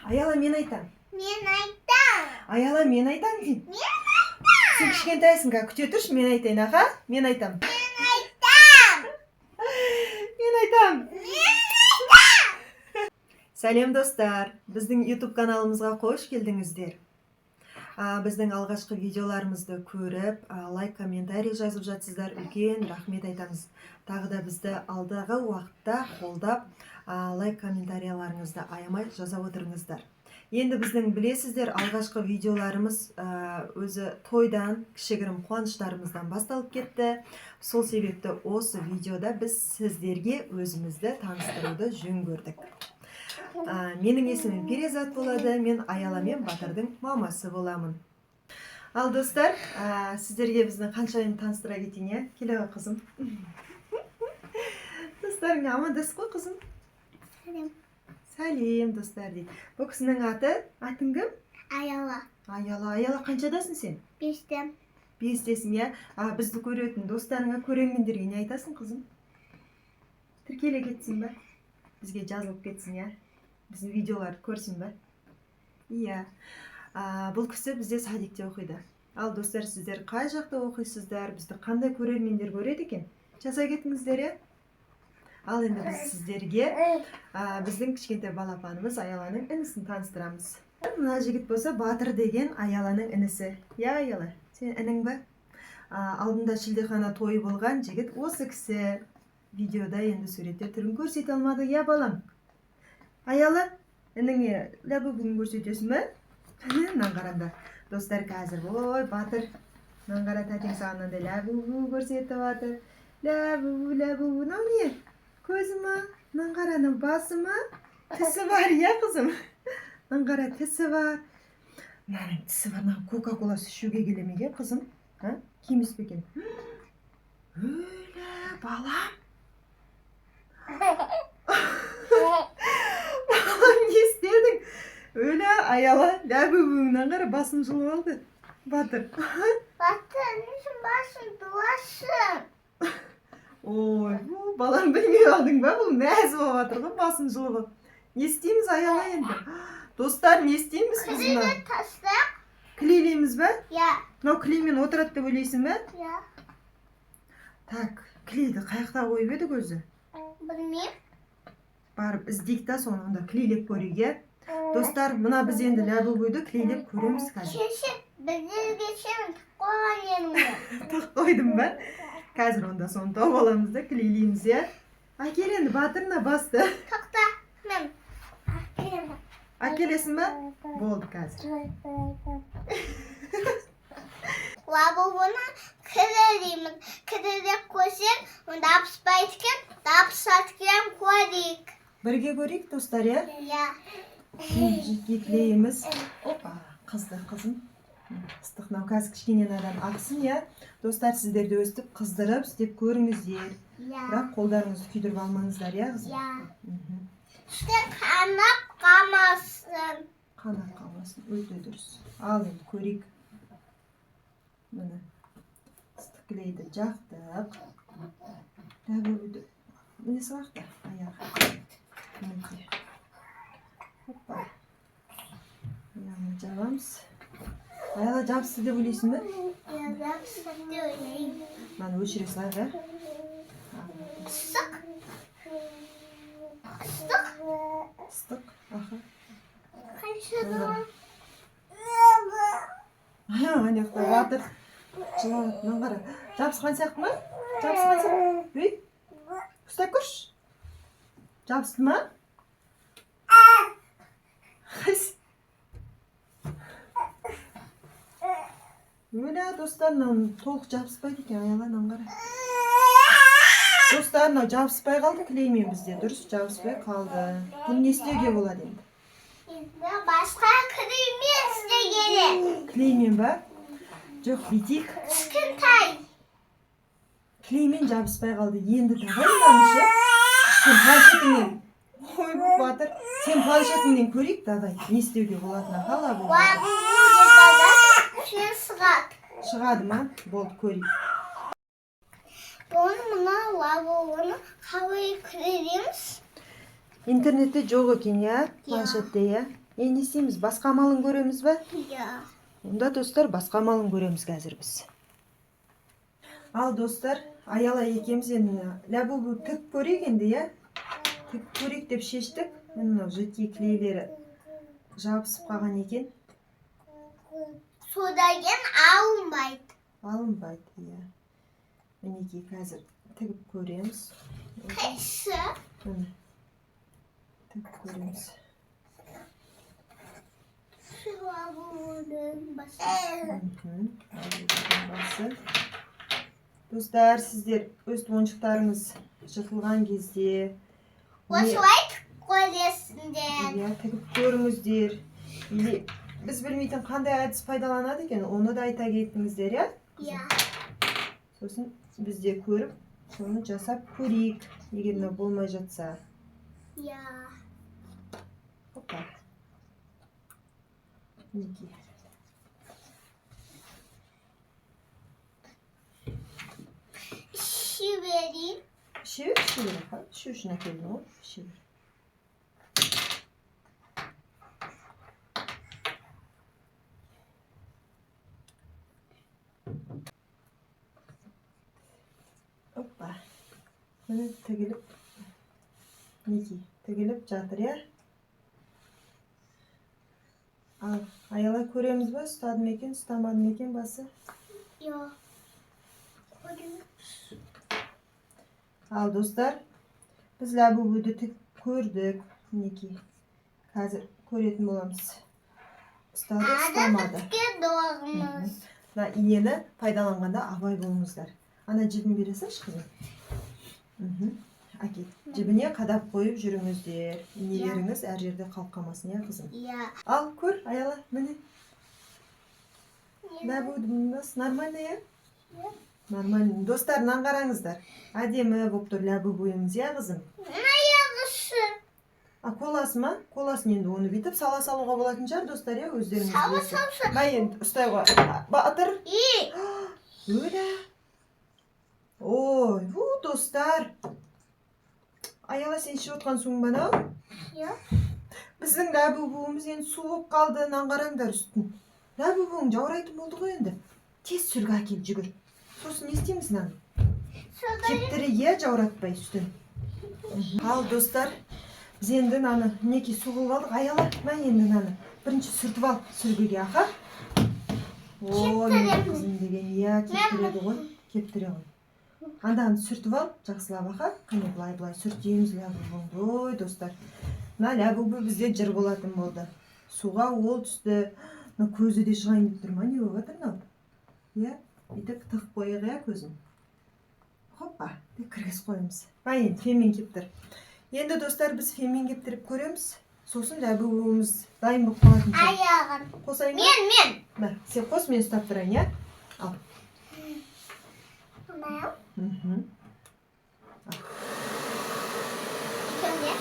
Аяла мен айтам. Мен айтам. Аяла мен айтам дейін. Мен айтам. Сен кішкентайсың, күте тұршы, мен айтайын, аға. Мен айтам. Мен айтам. Мен айтам. Мен айтам. Сәлем достар, біздің YouTube каналымызға қош келдіңіздер. Біздің алғашқы видеоларымызды көріп, лайк, комментарий жазып жатсыздар, үлкен рахмет айтамыз. Тағы да бізді алдағы уақытта қолдап, лайк, комментарияларыңызды аямай жаза отырыңыздар. Енді біздің білесіздер, алғашқы видеоларымыз өзі тойдан, кішігірім қуаныштарымыздан басталып кетті. Сол себепті осы видеода біз сіздерге өзімізді таныстыруды жөн көрдік. Менің есімім Перизат болады, мен Аяла мен Батырдың мамасы боламын. Ал достар, сіздерге біздің қаншайым таныстыра кетейін, иә? Келе ғой қызым. Достарың амандасып қой қызым. Сәлем. Сәлем достар дейді. Бұл кісінің атың кім? Аяла. Аяла қаншадасың сен? 5-тем. 5-тесің, иә? Бізді көретін достарыңа, көрермендерге не айтасың қызым? Тіркеле кетсін бе? Бізге жазылып кетсін, иә? Біздің видеоларды көрсін бе? Иә. Бұл кісі бізде садикте оқиды. Ал достар, сіздер қай жақта оқисыздар? Бізді қандай көрермендер көреді екен? Жаза кетіңіздер, иә? Ал енді біз сіздерге біздің кішкентай балапанымыз Аяланың інісін таныстырамыз. Мына жігіт болса Батыр деген Аяланың інісі. Я, Аяла, сен інің бе? Алдында шілдехана тойы болған жігіт осы кісі. Видеода енді суреттер түрін көрсете алмады, я балам? Аяла, ініңе ләбу-бүгін көрсетесің бе? Мынан қараңдар. Достар, қазір, ой, Батыр. Мынан қара, тәтең сағынан да ләбу-бүгін көрсетіп жатыр. Ләбу-бүгін, мынау не? Көзі ма? Мынан қараның басы ма? Тісі бар, я қызым? Мынан қара, тісі бар. Мынаның тісі бар, мынау Кока-Кола ішуге келемеге, қызым? Кемес пе екен? Өлі, балам. Балам, не істедің? Өлі, Аяла, ләбу-бүгіннен қара басын жылып алды. Батыр. Батыр, нешін басын дуасың? Ой, балам білмей алдың ба? Бұл мәз болып жатыр ғой, басын жылып. Не істейміз, Аяла енді? Достар, не істейміз біз мұна? Клейді тастақ? Клейлейміз бе? Я. Мынау клеймен отырады деп ойлайсың ба? Я. Так, клейді қаяқта қойып едік өзі? Білмейм. Барып іздейік та соны онда клейлеп көрейік. Достар, мына біз енді ләбу-бүгінді клейлеп көреміз қазір. Шешіп, біздерге шемін қойған еніңе. Так қойдым ба? Қазір онда соны тауып аламыз да клейлейміз, иә? Әкел енді Батырына басты. Тоқта, мен. Әкелемін. Әкелесің ба? Болды қазір. Лабуыны кіререймін. Кіререк көсен, онда апыспайды кен, апысады кен көрейік. Бірге көрейік, достар, иә? Я. Клейіміз. Опа, қызды, қызым. Ыстық, мынау қазір кішкененадан ақсын, иә? Достар, сіздерді өстіп, қыздырып, істеп көріңіздер. Я. Бірақ қолдарыңызды күйдіріп алмаңыздар, иә, қызым? Я. Сен қанап қамасын. Қанап қалмасын, өте дұрыс. Ал енді көрейік. Міне. Ыстық клейді жақтық. Ләбу-бүгінді. Міне сылақты, аяғы. Мінекей. Опа. Аяғын жабамыз. Аяла жабысты деп ойлайсың ба? Я жабысты деп ойлаймын. Маны өшіре салайық, ә? Ыстық. Ыстық. Ыстық, аха. Қаншадан? Анекта Батыр. Жылауат, мынан қара. Жабысқан сияқты ма? Жабысқан сияқты. Өй, ұстай көрш. Жабысты ма? Қайсы? Өлі, достар, толық жабыспайды екен, Аяла, мынан қара. Достар, жабыспай қалды клеймен бізде, дұрыс жабыспай қалды. Бұны не істеуге болады енді? Енді басқа клеймен істе керек. Клеймен ба? Жоқ, бүйтейік. Кішкентай. Клеймен жабыспай қалды. Енді давай, сен планшетіңнен. Ой, Батыр, сен планшетіңнен көрейік, давай. Не істеуге болатына қала бұл. Сен шығады. Шығады ма? Болды, көрейік. Бұны мұна лабуыны қалай кіреміз? Интернетте жоқ екен, иә? Планшетте, иә? не істейміз? Басқа амалын көреміз бе? Ya. Онда достар, басқа амалын көреміз қазір біз. Ал достар, Аяла екеуміз енді ләбубу тік көрейік енді, иә? Тік көрейік деп шештік. Мынау жөтке клейлері жабысып қалған екен. Sudagen almaydı. Алынбайды, иә. Мінекей қазір тігіп көреміз. Kışı. Міне. Тігіп көреміз. Şu lavabonun başı. Басы. Достар, сіздер өз ойыншықтарыңыз жыртылған кезде Başlayıp kolyesinden. иә, тігіп көріңіздер. Или біз білмейтін қандай әдіс пайдаланады екен, оны да айта кетіңіздер, иә? Ya. Сосын біз де көріп, соны жасап көрейік, егер мынау болмай жатса. Ya. Опа. Мінекей. İşi vereyim. Шевер, шевер, аха. Ішу үшін әкелдім ғой, шевер. Опа. Міне тігіліп, мінекей, тігіліп жатыр, иә? Ал, Аяла көреміз бе? Ұстадым екен, ұстамадым екен басы. Ya. Koyayım. Ал, достар, біз ләбубуды тік көрдік. Мінекей, қазір көретін боламыз. Ұстады, ұстамады. Adamızki doğrumuz. Мына инені пайдаланғанда абай болыңыздар. Ана жібін бере салшы, қызым. Әкет. Жібіне қадап қойып жүріңіздер. Инелеріңіз әр жерде қалып қалмасын, иә, қызым. Ya. Ал, көр, Аяла, міне. Ләбубымыз нормально, иә? Нормально. Достар, мынаны қараңыздар. Әдемі болып тұр ләбубымыз, иә, қызым? Yarısı. Коласы ма? Коласын енді оны бүйтіп сала салуға болатын шығар, достар, иә, өздеріңіз Sava білесіз. savsa. Мә енді ұстай ғой. Батыр. İyi. Öyle. Ой, достар. Аяла, сен ішіп отқан суың ба мынау? Ya. Біздің ләбубуымыз енді су болып қалды, мынаны қараңдар үстін. Ләбубуың жаурайтын болды ғой енді. Тез сүргі әкел, жүгір. Сосын не істейміз мынаны? Кептірі, иә, жауратпай үстін. Ал, достар, біз енді мынаны мінекей су қылып алдық. Аяла, мә енді мынаны бірінші сүртіп ал сүргіге, аха. Ой, менің қызым деген, иә, кептіреді ғой. Кептіре ғой. Андағын сүртіп ал, жақсылап, аха. Қане былай сүртеміз ләбубуыңды. Ой, достар. Мына ләбубу бізде жыр болатын болды. Суға ол түсті. Мына көзі де шығайын деп тұр ма, не болып жатыр мынау? Иә, бүйтіп тығып қойық, иә, көзін. Хоппа, деп кіргізіп қойымыз. Енді фенмен кептір. Енді достар, біз фенмен кептіріп көреміз. Сосын ләбубуымыз дайын болып қалатын шығар. Ayağın. Қосайын ба? Men. Мә, сен қос, мен ұстап тұрайын, иә? Ал. Tamam. Мхм. İlk önce.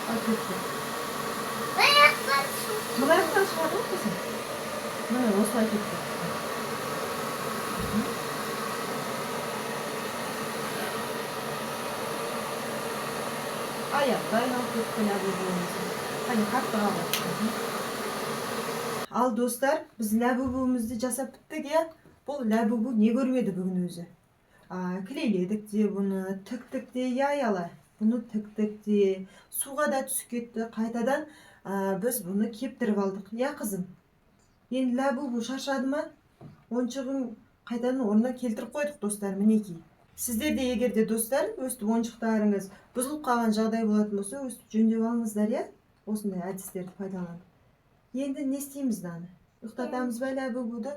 Al кетті. Ayaklar su. Мына жақтан шығады ғой қызым. Міне осылай кетті. Аяқ айналып кетті ләбубуымыздың. Қане қатты қалды. Ал, достар, біз ләбубуымызды жасап біттік, иә? Бұл ләбубу не көрмеді бүгін өзі? Клейледік де бұны, тіктік де, иә, Аяла? Бұны тіктік де, суға да түсіп кетті. Қайтадан біз бұны кептіріп алдық, иә, қызым? Енді ләбубу шаршады ма? Ойыншығын қайтадан орнына келтіріп қойдық, достар, мінекей. Сіздер де егерде, достар, өстіп ойыншықтарыңыз бұзылып қалған жағдай болатын болса, өстіп жөндеп алыңыздар, иә? Осындай әдістерді пайдаланып. Енді не істейміз мынаны? Ұйықтатамыз ба ләбубуды?